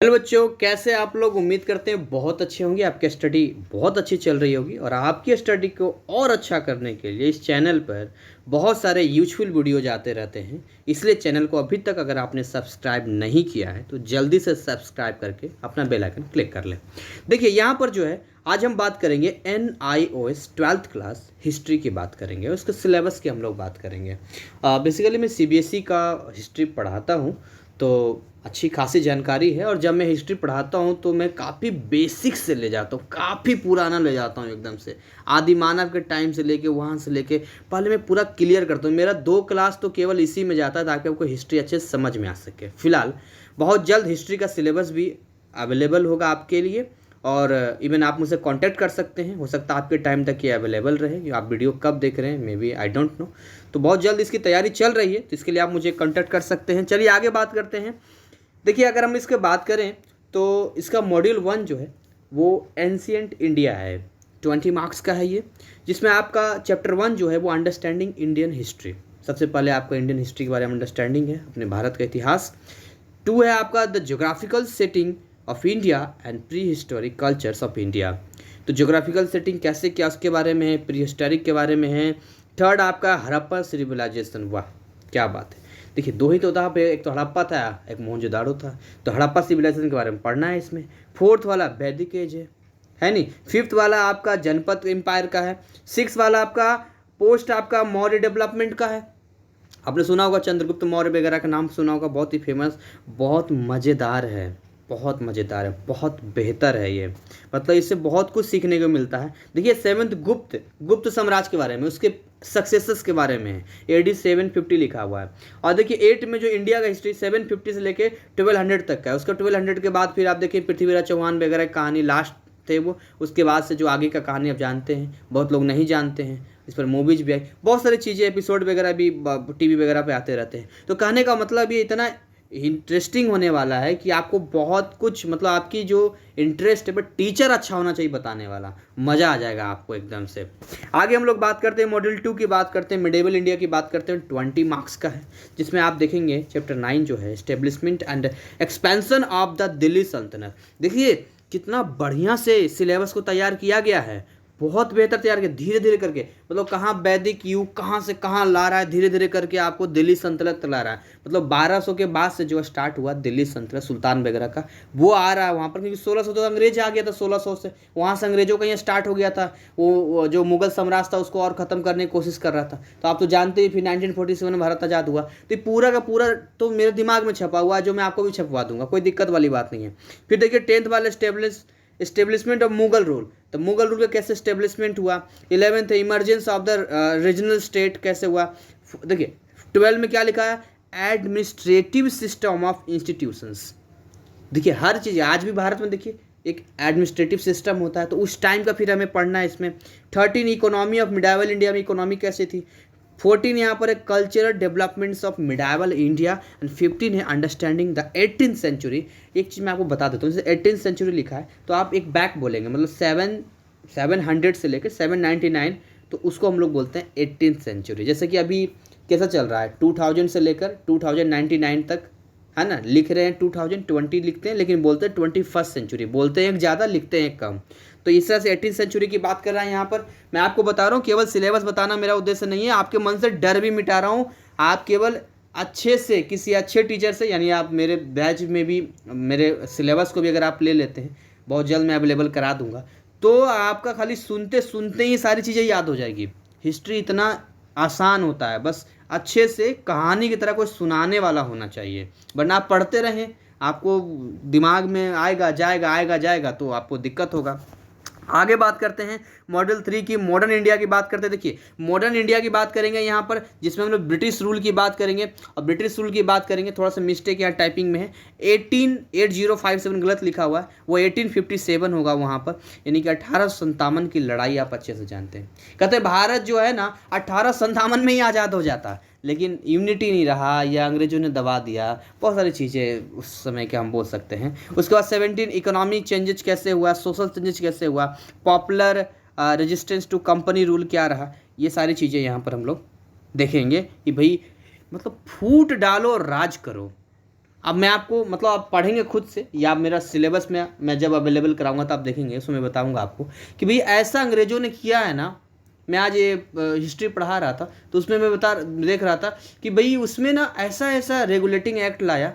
Hello बच्चों, कैसे आप लोग? उम्मीद करते हैं बहुत अच्छे होंगे। आपकी स्टडी बहुत अच्छी चल रही होगी और आपकी स्टडी को और अच्छा करने के लिए इस चैनल पर बहुत सारे यूजफुल वीडियोज आते रहते हैं। इसलिए चैनल को अभी तक अगर आपने सब्सक्राइब नहीं किया है तो जल्दी से सब्सक्राइब करके अपना बेल आइकन क्लिक कर लें। देखिए यहाँ पर जो है आज हम बात करेंगे NIOS 12th क्लास हिस्ट्री की बात करेंगे। उसके सिलेबस की हम लोग बात करेंगे। बेसिकली मैं CBSE का हिस्ट्री पढ़ाता हूँ तो अच्छी खासी जानकारी है। और जब मैं हिस्ट्री पढ़ाता हूँ तो मैं काफ़ी बेसिक से ले जाता हूँ, काफ़ी पुराना ले जाता हूँ, एकदम से आदि मानव के टाइम से लेके वहाँ से लेके पहले मैं पूरा क्लियर करता हूँ। मेरा 2 क्लास तो केवल इसी में जाता है ताकि आपको हिस्ट्री अच्छे से समझ में आ सके। फिलहाल बहुत जल्द हिस्ट्री का सिलेबस भी अवेलेबल होगा आपके लिए और इवन आप मुझसे कांटेक्ट कर सकते हैं। हो सकता है आपके टाइम तक ये अवेलेबल रहे। कि आप वीडियो कब देख रहे हैं maybe I don't know. तो बहुत जल्द इसकी तैयारी चल रही है, तो इसके लिए आप मुझे कांटेक्ट कर सकते हैं। चलिए आगे बात करते हैं। देखिए अगर हम इसके बात करें तो इसका मॉड्यूल 1 जो है वो एंशिएंट इंडिया है। 20 मार्क्स का है ये, जिसमें आपका चैप्टर 1 जो है वो अंडरस्टैंडिंग इंडियन हिस्ट्री। सबसे पहले आपका इंडियन हिस्ट्री के बारे में अंडरस्टैंडिंग है, अपने भारत का इतिहास। 2 है आपका the geographical setting of India and pre historic cultures of India. तो ज्योग्राफिकल सेटिंग कैसे क्या उसके बारे में है, प्री हिस्टोरिक के बारे में है। 3rd आपका हड़प्पा सिविलाइजेशन। वाह क्या बात है। देखिए 2 ही तो था, एक तो हड़प्पा था, एक मोहनजोदाड़ो था। तो हड़प्पा सिविलाइजेशन के बारे में पढ़ना है इसमें। 4th वाला वैदिक एज है नहीं। 5th वाला आपका जनपद एम्पायर का है। 6th वाला आपका पोस्ट आपका मौर्य डेवलपमेंट का है। आपने सुना होगा चंद्रगुप्त मौर्य वगैरह का नाम सुना होगा, बहुत ही फेमस, बहुत मज़ेदार है, बहुत मज़ेदार है, बहुत बेहतर है ये। मतलब इससे बहुत कुछ सीखने को मिलता है। देखिए 7th गुप्त साम्राज्य के बारे में, उसके सक्सेसर्स के बारे में है। AD 750 लिखा हुआ है। और देखिए 8 में जो इंडिया का हिस्ट्री 750 से लेके 1200 तक का है। उसका 1200 के बाद फिर आप देखिए पृथ्वीराज चौहान वगैरह की कहानी लास्ट थे वो। उसके बाद से जो आगे का कहानी आप जानते हैं, बहुत लोग नहीं जानते हैं। इस पर मूवीज भी आई, बहुत सारी चीज़ें एपिसोड वगैरह भी TV वगैरह पे आते रहते हैं। तो कहने का मतलब ये इतना इंटरेस्टिंग होने वाला है कि आपको बहुत कुछ, मतलब आपकी जो इंटरेस्ट है, बट टीचर अच्छा होना चाहिए बताने वाला, मज़ा आ जाएगा आपको एकदम से। आगे हम लोग बात करते हैं मॉड्यूल 2 की बात करते हैं, मिडेवल इंडिया की बात करते हैं। 20 मार्क्स का है, जिसमें आप देखेंगे चैप्टर 9 जो है establishment and expansion of the Delhi सल्तनत। देखिए कितना बढ़िया से सिलेबस को तैयार किया गया है, बहुत बेहतर तैयार किया, धीरे धीरे करके। मतलब कहाँ वैदिक युग कहाँ से कहाँ ला रहा है, धीरे धीरे करके आपको दिल्ली सल्तनत ला रहा है। मतलब 1200 के बाद से जो स्टार्ट हुआ दिल्ली सल्तनत, सुल्तान वगैरह का, वो आ रहा है वहाँ पर। क्योंकि 1600 तो अंग्रेज आ गया था, 1600 से वहाँ से अंग्रेजों का यहाँ स्टार्ट हो गया था। वो जो मुगल साम्राज्य था उसको और ख़त्म करने की कोशिश कर रहा था। तो आप तो जानते ही फिर 1947 में भारत आज़ाद हुआ। तो ये पूरा का पूरा तो मेरे दिमाग में छपा हुआ है, जो मैं आपको भी छपवा दूंगा, कोई दिक्कत वाली बात नहीं है। फिर देखिए 10th वाले एस्टेब्लिशमेंट ऑफ मुगल रूल। तो मुगल रूल का कैसे एस्टेब्लिशमेंट हुआ। 11th emergence of the regional state कैसे हुआ। देखिए 12 में क्या लिखा है, एडमिनिस्ट्रेटिव सिस्टम ऑफ इंस्टीट्यूशंस। देखिए हर चीज़ आज भी भारत में देखिए एक एडमिनिस्ट्रेटिव सिस्टम होता है, तो उस टाइम का फिर हमें पढ़ना है इसमें। 13 इकोनॉमी ऑफ मिडावल इंडिया, में इकोनॉमी कैसे थी। 14 यहाँ पर है cultural developments of medieval India and 15 है अंडरस्टैंडिंग द 18th सेंचुरी। एक चीज़ मैं आपको बता देता हूँ, जैसे 18th सेंचुरी लिखा है तो आप एक बैक बोलेंगे, मतलब 700 से लेकर 799, तो उसको हम लोग बोलते हैं 18th सेंचुरी। जैसे कि अभी कैसा चल रहा है 2000 से लेकर 2099 तक, है ना। लिख रहे हैं 2020 लिखते हैं, लेकिन बोलते हैं 21st सेंचुरी, बोलते हैं एक ज़्यादा लिखते हैं एक कम। तो इस तरह से 18th सेंचुरी की बात कर रहा है यहाँ पर। मैं आपको बता रहा हूँ, केवल सिलेबस बताना मेरा उद्देश्य नहीं है, आपके मन से डर भी मिटा रहा हूँ। आप केवल अच्छे से किसी अच्छे टीचर से, यानी आप मेरे बैच में भी मेरे सिलेबस को भी अगर आप ले लेते हैं, बहुत जल्द मैं अवेलेबल करा दूंगा, तो आपका खाली सुनते सुनते ही सारी चीज़ें याद हो जाएगी। हिस्ट्री इतना आसान होता है, बस अच्छे से कहानी की तरह कोई सुनाने वाला होना चाहिए, वरना आप पढ़ते रहें आपको दिमाग में आएगा जाएगा आएगा जाएगा तो आपको दिक्कत होगा। आगे बात करते हैं मॉडल 3 की, मॉडर्न इंडिया की बात करते हैं। देखिए मॉडर्न इंडिया की बात करेंगे यहाँ पर, जिसमें हम लोग ब्रिटिश रूल की बात करेंगे। और ब्रिटिश रूल की बात करेंगे, थोड़ा सा मिस्टेक यहाँ टाइपिंग में है, 8057 गलत लिखा हुआ है, वो 1857 होगा वहाँ पर। यानी कि 1857 की लड़ाई आप अच्छे से जानते हैं। कहते हैं भारत जो है ना 1857 में ही आज़ाद हो जाता, लेकिन यूनिटी नहीं रहा, या अंग्रेजों ने दबा दिया, बहुत सारी चीज़ें उस समय के हम बोल सकते हैं। उसके बाद 17 इकोनॉमिक चेंजेस कैसे हुआ, सोशल चेंजेस कैसे हुआ, popular resistance to company rule क्या रहा, ये सारी चीज़ें यहाँ पर हम लोग देखेंगे कि भाई मतलब फूट डालो राज करो। अब मैं आपको मतलब आप पढ़ेंगे खुद से या मेरा सिलेबस में मैं जब अवेलेबल कराऊंगा तो आप देखेंगे, उसमें मैं बताऊंगा आपको कि भाई ऐसा अंग्रेजों ने किया है ना। मैं आज ये हिस्ट्री पढ़ा रहा था तो उसमें मैं देख रहा था कि भाई उसमें ना ऐसा ऐसा रेगुलेटिंग एक्ट लाया,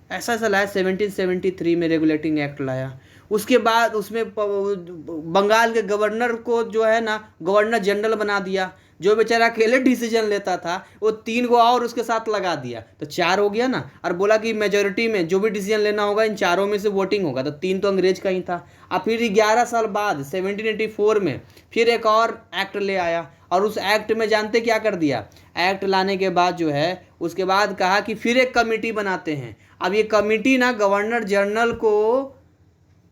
ऐसा ऐसा लाया 1773 में रेगुलेटिंग एक्ट लाया। उसके बाद उसमें बंगाल के गवर्नर को जो है ना गवर्नर जनरल बना दिया। जो बेचारा अकेले डिसीजन लेता था वो 3 को और उसके साथ लगा दिया तो 4 हो गया ना। और बोला कि मेजोरिटी में जो भी डिसीजन लेना होगा इन चारों में से वोटिंग होगा, तो 3 तो अंग्रेज का ही था। अब फिर 11 साल बाद 1784 में फिर एक और एक्ट ले आया और उस एक्ट में जानते क्या कर दिया। एक्ट लाने के बाद जो है उसके बाद कहा कि फिर एक कमेटी बनाते हैं। अब ये कमेटी ना गवर्नर जनरल को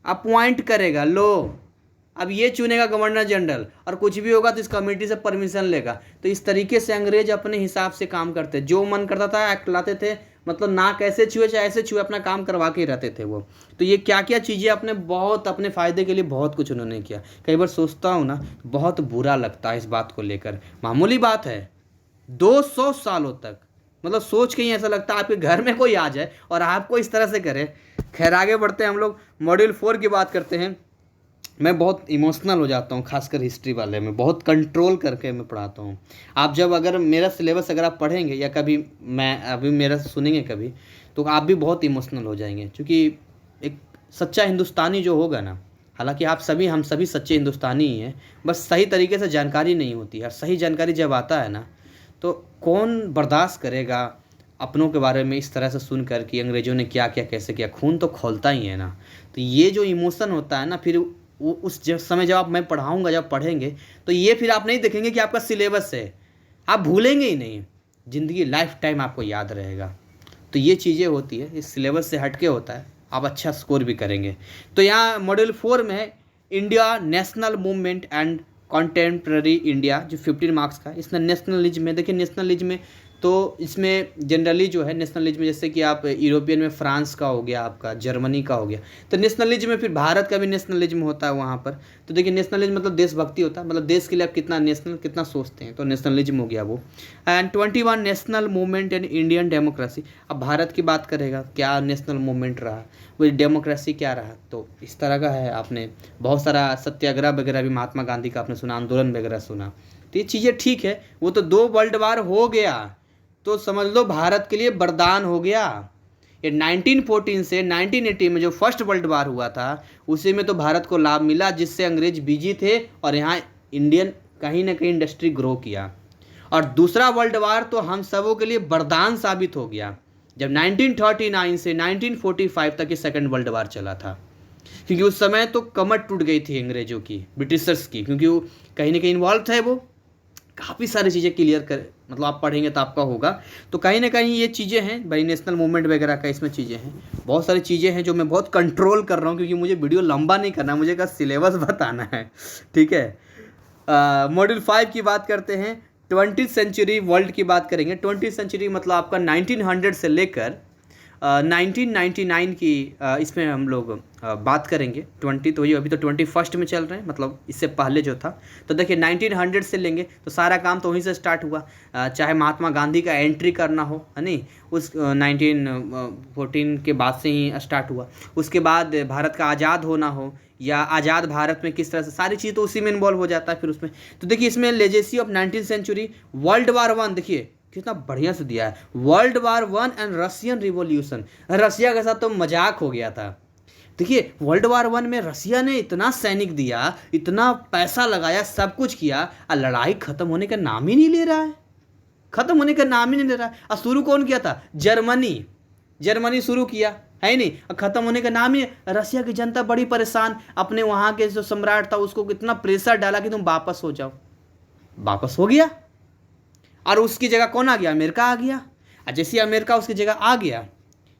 अपॉइंट करेगा। लो अब ये चुनेगा गवर्नर जनरल और कुछ भी होगा तो इस कमेटी से परमिशन लेगा। तो इस तरीके से अंग्रेज अपने हिसाब से काम करते, जो मन करता था एक्ट लाते थे, मतलब ना कैसे छुए चाहे ऐसे छुए, अपना काम करवा के रहते थे वो। तो ये क्या क्या चीज़ें अपने बहुत अपने फ़ायदे के लिए बहुत कुछ उन्होंने किया। कई बार सोचता हूँ ना बहुत बुरा लगता है इस बात को लेकर। मामूली बात है 200 सालों तक, मतलब सोच के ही ऐसा लगता है आपके घर में कोई आ जाए और आपको इस तरह से करे। खैर आगे बढ़ते हैं, हम लोग मॉड्यूल 4 की बात करते हैं। मैं बहुत इमोशनल हो जाता हूँ, खासकर हिस्ट्री वाले में बहुत कंट्रोल करके मैं पढ़ाता हूँ। आप जब अगर मेरा सिलेबस अगर आप पढ़ेंगे या कभी मैं अभी मेरा सुनेंगे कभी तो आप भी बहुत इमोशनल हो जाएंगे। क्योंकि एक सच्चा हिंदुस्तानी जो होगा ना, हालांकि आप सभी हम सभी सच्चे हिंदुस्तानी ही हैं, बस सही तरीके से जानकारी नहीं होती है। और सही जानकारी जब आता है ना तो कौन बर्दाश्त करेगा अपनों के बारे में इस तरह से सुनकर कि अंग्रेज़ों ने क्या क्या कैसे किया। खून तो खौलता ही है ना। तो ये जो इमोशन होता है ना, फिर वो उस समय जब मैं पढ़ाऊँगा, जब पढ़ेंगे तो ये फिर आप नहीं देखेंगे कि आपका सिलेबस है, आप भूलेंगे ही नहीं, ज़िंदगी लाइफ टाइम आपको याद रहेगा। तो ये चीज़ें होती है, इस सिलेबस से हटके होता है, आप अच्छा स्कोर भी करेंगे। तो यहाँ मॉड्यूल 4 में है India national movement and contemporary India, जो 15 मार्क्स का। इसमें नेशनलिज्म में देखिए, नेशनलिज्म में तो इसमें जनरली जो है नेशनलिज्म में जैसे कि आप यूरोपियन में फ्रांस का हो गया, आपका जर्मनी का हो गया, तो नेशनलिज्म में फिर भारत का भी नेशनलिज्म होता है वहाँ पर। तो देखिए नेशनलिज्म मतलब देशभक्ति होता है, मतलब देश के लिए आप कितना नेशनल कितना सोचते हैं, तो नेशनलिज्म हो गया वो। And 21 national movement and Indian democracy. अब भारत की बात करेगा, क्या नेशनल मूवमेंट रहा, वो डेमोक्रेसी क्या रहा, तो इस तरह का है। आपने बहुत सारा सत्याग्रह वगैरह भी महात्मा गांधी का आपने सुना, आंदोलन वगैरह सुना। तो ये चीज़ें ठीक है, वो तो 2 वर्ल्ड वार हो गया तो समझ लो भारत के लिए वरदान हो गया। ये 1914 से 1918 में जो फर्स्ट वर्ल्ड वार हुआ था उसी में तो भारत को लाभ मिला, जिससे अंग्रेज बिजी थे और यहाँ इंडियन कहीं ना कहीं इंडस्ट्री ग्रो किया। और दूसरा वर्ल्ड वार तो हम सबों के लिए वरदान साबित हो गया, जब 1939 से 1945 तक ये सेकेंड वर्ल्ड वार चला था। क्योंकि उस समय तो कमर टूट गई थी अंग्रेजों की, ब्रिटिशर्स की, क्योंकि वो कहीं ना कहीं इन्वॉल्व थे। वो काफ़ी सारी चीज़ें क्लियर कर, मतलब आप पढ़ेंगे तो आपका होगा। तो कहीं ना कहीं ये चीज़ें हैं भाई, नेशनल मूवमेंट वगैरह का इसमें चीज़ें हैं, बहुत सारी चीज़ें हैं जो मैं बहुत कंट्रोल कर रहा हूँ, क्योंकि मुझे वीडियो लंबा नहीं करना, मुझे का सिलेबस बताना है, ठीक है। मॉड्यूल 5 की बात करते हैं, 20th सेंचुरी वर्ल्ड की बात करेंगे। 20th सेंचुरी मतलब आपका 1900 से लेकर 1999 की इसमें हम लोग बात करेंगे। 20 तो ये अभी तो 21st में चल रहे हैं, मतलब इससे पहले जो था। तो देखिए 1900 से लेंगे तो सारा काम तो वहीं से स्टार्ट हुआ। चाहे महात्मा गांधी का एंट्री करना हो, है नहीं, उस 1914 के बाद से ही स्टार्ट हुआ। उसके बाद भारत का आज़ाद होना हो या आज़ाद भारत में किस तरह से, सारी चीज़ तो उसी में इन्वॉल्व हो जाता है फिर उसमें। तो देखिए इसमें legacy of 19th century, world war 1 देखिए कितना बढ़िया से दिया है। World war 1 and Russian revolution, Russia के साथ तो मजाक हो गया था। देखिए वर्ल्ड वार 1 में रशिया ने इतना सैनिक दिया, इतना पैसा लगाया, सब कुछ किया, और लड़ाई खत्म होने का नाम ही नहीं ले रहा है, खत्म होने का नाम ही नहीं ले रहा है। और शुरू कौन किया था? जर्मनी शुरू किया, है नहीं, और ख़त्म होने का नाम ही। रशिया की जनता बड़ी परेशान, अपने वहाँ के जो सम्राट था उसको कितना प्रेशर डाला कि तुम वापस हो जाओ, वापस हो गया। और उसकी जगह कौन आ गया? अमेरिका आ गया। और जैसे अमेरिका उसकी जगह आ गया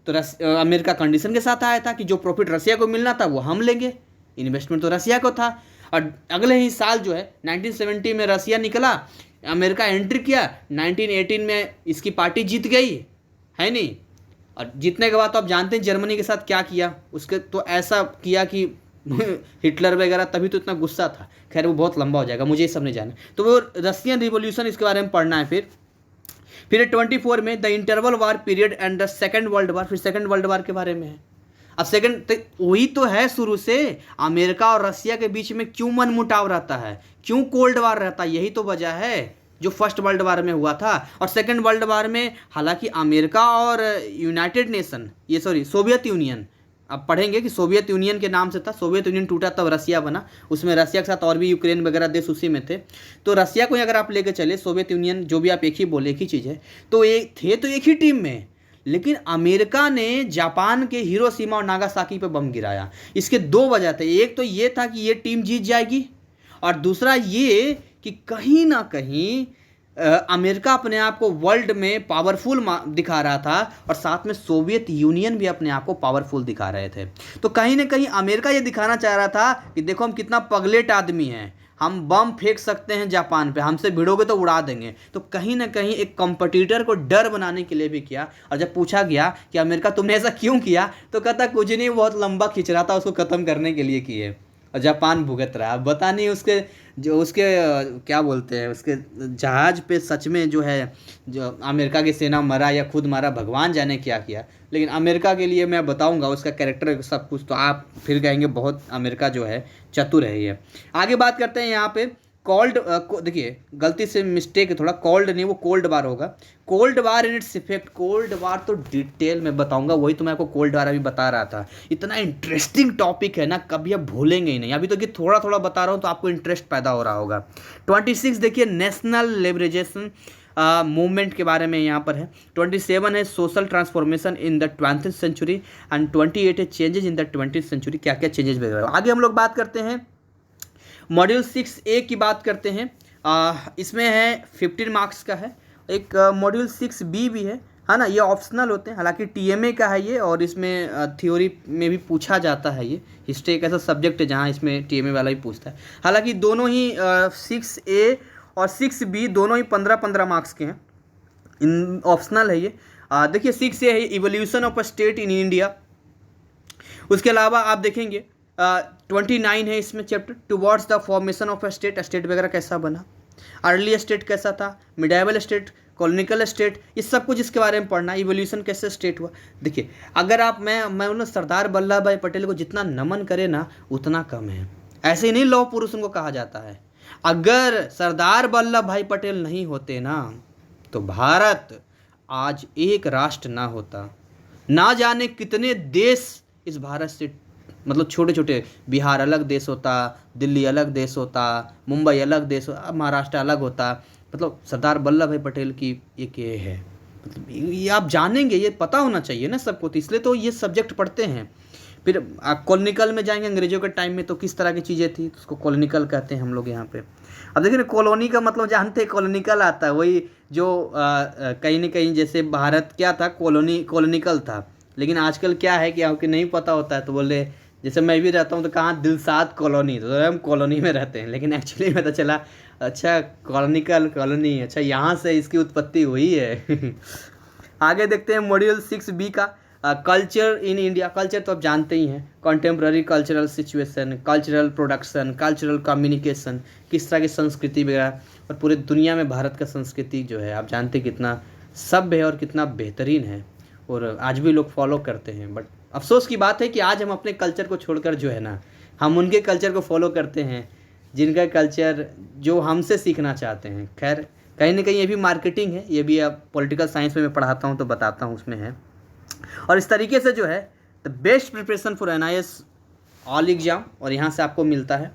तो अमेरिका कंडीशन के साथ आया था कि जो प्रॉफिट रशिया को मिलना था वो हम लेंगे, इन्वेस्टमेंट तो रशिया को था। और अगले ही साल जो है 1970 में रशिया निकला, अमेरिका एंट्री किया, 1918 में इसकी पार्टी जीत गई, है नहीं। और जीतने के बाद तो आप जानते हैं जर्मनी के साथ क्या किया, उसके तो ऐसा किया कि हिटलर वगैरह, तभी तो इतना गुस्सा था। खैर वो बहुत लंबा हो जाएगा, मुझे ये सब नहीं जाना। तो वो रशियन रिवॉल्यूशन, इसके बारे में पढ़ना है। फिर 24 में the interval war period and the second world war, फिर सेकेंड वर्ल्ड वार के बारे में है। अब सेकंड तो वही तो है, शुरू से अमेरिका और रसिया के बीच में क्यों मनमुटाव रहता है, क्यों कोल्ड वार रहता है, यही तो वजह है जो फर्स्ट वर्ल्ड वार में हुआ था। और सेकंड वर्ल्ड वार में हालांकि अमेरिका और यूनाइटेड नेशन, ये सॉरी सोवियत यूनियन, अब पढ़ेंगे कि सोवियत यूनियन के नाम से था, सोवियत यूनियन टूटा तब रसिया बना, उसमें रसिया के साथ और भी यूक्रेन वगैरह देश उसी में थे। तो रसिया को अगर आप लेके चले, सोवियत यूनियन जो भी आप एक ही बोले, एक ही चीज़ है, तो एक थे तो एक ही टीम में, लेकिन अमेरिका ने जापान के हिरोशिमा और नागासाकी पे बम गिराया। इसके दो वजह थे, एक तो ये था कि ये टीम जीत जाएगी, और दूसरा ये कि कहीं ना कहीं अमेरिका अपने आप को वर्ल्ड में पावरफुल दिखा रहा था, और साथ में सोवियत यूनियन भी अपने आप को पावरफुल दिखा रहे थे। तो कहीं ना कहीं अमेरिका ये दिखाना चाह रहा था कि देखो हम कितना पगलेट आदमी हैं, हम बम फेंक सकते हैं जापान पे, हमसे भिड़ोगे तो उड़ा देंगे। तो कहीं ना कहीं एक कंपटीटर को डर बनाने के लिए भी किया। और जब पूछा गया कि अमेरिका तुमने ऐसा क्यों किया, तो कहता कुछ नहीं, बहुत लंबा खिंच रहा था, उसको ख़त्म करने के लिए किए, और जापान भुगत रहा। अब बता नहीं उसके क्या बोलते हैं, उसके जहाज पे सच में जो है, जो अमेरिका की सेना मरा या खुद मारा, भगवान जाने क्या किया। लेकिन अमेरिका के लिए मैं बताऊंगा उसका कैरेक्टर सब कुछ, तो आप फिर कहेंगे बहुत अमेरिका जो है चतुर है ये। आगे बात करते हैं यहाँ पे कोल्ड, देखिए गलती से मिस्टेक है थोड़ा, कोल्ड नहीं वो कोल्ड वार होगा। Cold war in its effect, cold war तो डिटेल में बताऊंगा, वही तो मैं आपको कोल्ड वार अभी बता रहा था। इतना इंटरेस्टिंग टॉपिक है ना, कभी आप भूलेंगे ही नहीं। अभी तो कि थोड़ा थोड़ा बता रहा हूँ तो आपको इंटरेस्ट पैदा हो रहा होगा। 26 देखिए नेशनल लिबरेशन मूवमेंट के बारे में यहाँ पर है। 27 है social transformation in the 20th century, and 28 है changes in the 20th century, क्या क्या चेंजेस वगैरह। आगे हम लोग बात करते हैं मॉड्यूल 6A की बात करते हैं। इसमें है 15 मार्क्स का है। एक मॉड्यूल 6B भी है ना, ये ऑप्शनल होते हैं, हालांकि TMA का है ये, और इसमें थ्योरी में भी पूछा जाता है। ये हिस्ट्री एक ऐसा सब्जेक्ट है जहाँ इसमें TMA वाला भी पूछता है। हालांकि दोनों ही 6A और 6B दोनों ही 15-15 मार्क्स के हैं, इन ऑप्शनल है ये। देखिए 6A है evolution of a state in India. उसके अलावा आप देखेंगे 29 है इसमें chapter, towards the formation of a state, state वगैरह कैसा बना, अर्ली स्टेट कैसा था, मिडाइवल स्टेट, कॉलोनिकल स्टेट, ये सब कुछ इसके बारे में पढ़ना, इवोल्यूशन कैसे स्टेट हुआ। देखिए अगर आप मैं उन सरदार वल्लभ भाई पटेल को जितना नमन करे ना उतना कम है। ऐसे ही नहीं लौह पुरुष उनको कहा जाता है। अगर सरदार वल्लभ भाई पटेल नहीं होते ना तो भारत आज एक राष्ट्र ना होता, ना जाने कितने देश इस भारत से, मतलब छोटे छोटे, बिहार अलग देश होता, दिल्ली अलग देश होता, मुंबई अलग देश होता, महाराष्ट्र अलग होता। मतलब सरदार वल्लभ भाई पटेल की एक ये है, मतलब ये आप जानेंगे, ये पता होना चाहिए ना सबको, तो इसलिए तो ये सब्जेक्ट पढ़ते हैं। फिर कॉलोनिकल में जाएंगे, अंग्रेजों के टाइम में तो किस तरह की चीज़ें थी, उसको कॉलोनिकल कहते हैं हम लोग यहाँ पे। अब देखिए कॉलोनी का मतलब जानते हैं, कॉलोनिकल आता है वही जो कहीं ना कहीं जैसे भारत क्या था, कॉलोनिकल था। लेकिन आजकल क्या है कि आपको नहीं पता होता है तो बोले, जैसे मैं भी रहता हूँ तो कहाँ दिलसाद कॉलोनी, तो हम कॉलोनी में रहते हैं, लेकिन एक्चुअली पता चला अच्छा कॉलोनी, अच्छा यहाँ से इसकी उत्पत्ति हुई है। आगे देखते हैं मॉड्यूल 6B का कल्चर इन इंडिया। कल्चर तो आप जानते ही हैं, contemporary cultural situation, cultural production, cultural communication, किस तरह की संस्कृति वगैरह। और पूरे दुनिया में भारत का संस्कृति जो है आप जानते हैं कितना सभ्य है और कितना बेहतरीन है, और आज भी लोग फॉलो करते हैं। बट अफसोस की बात है कि आज हम अपने कल्चर को छोड़कर जो है ना, हम उनके कल्चर को फॉलो करते हैं जिनका कल्चर जो हमसे सीखना चाहते हैं। खैर कहीं ना कहीं ये भी मार्केटिंग है, ये भी अब पॉलिटिकल साइंस में मैं पढ़ाता हूँ तो बताता हूँ उसमें है। और इस तरीके से जो है the best preparation for NIS all exam, और यहाँ से आपको मिलता है।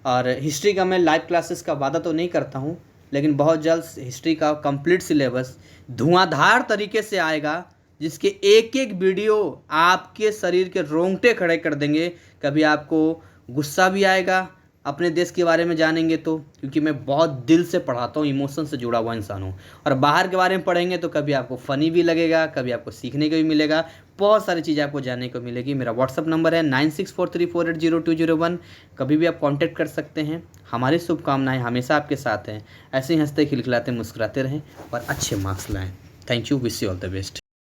और हिस्ट्री का मैं लाइव क्लासेस का वादा तो नहीं करता हूँ, लेकिन बहुत जल्द हिस्ट्री का कंप्लीट सिलेबस धुआंधार तरीके से आएगा, जिसके एक एक वीडियो आपके शरीर के रोंगटे खड़े कर देंगे। कभी आपको गुस्सा भी आएगा, अपने देश के बारे में जानेंगे तो, क्योंकि मैं बहुत दिल से पढ़ाता हूँ, इमोशन से जुड़ा हुआ इंसान हूँ। और बाहर के बारे में पढ़ेंगे तो कभी आपको फ़नी भी लगेगा, कभी आपको सीखने को भी मिलेगा, बहुत सारी चीज़ें आपको जानने को मिलेगी। मेरा व्हाट्सअप नंबर है 9643480201, कभी भी आप कांटेक्ट कर सकते हैं। हमारी शुभकामनाएं हमेशा आपके साथ हैं। ऐसे ही हंसते खिलखिलाते मुस्कुराते रहें और अच्छे मार्क्स लाएँ। Thank you, wish you all the best.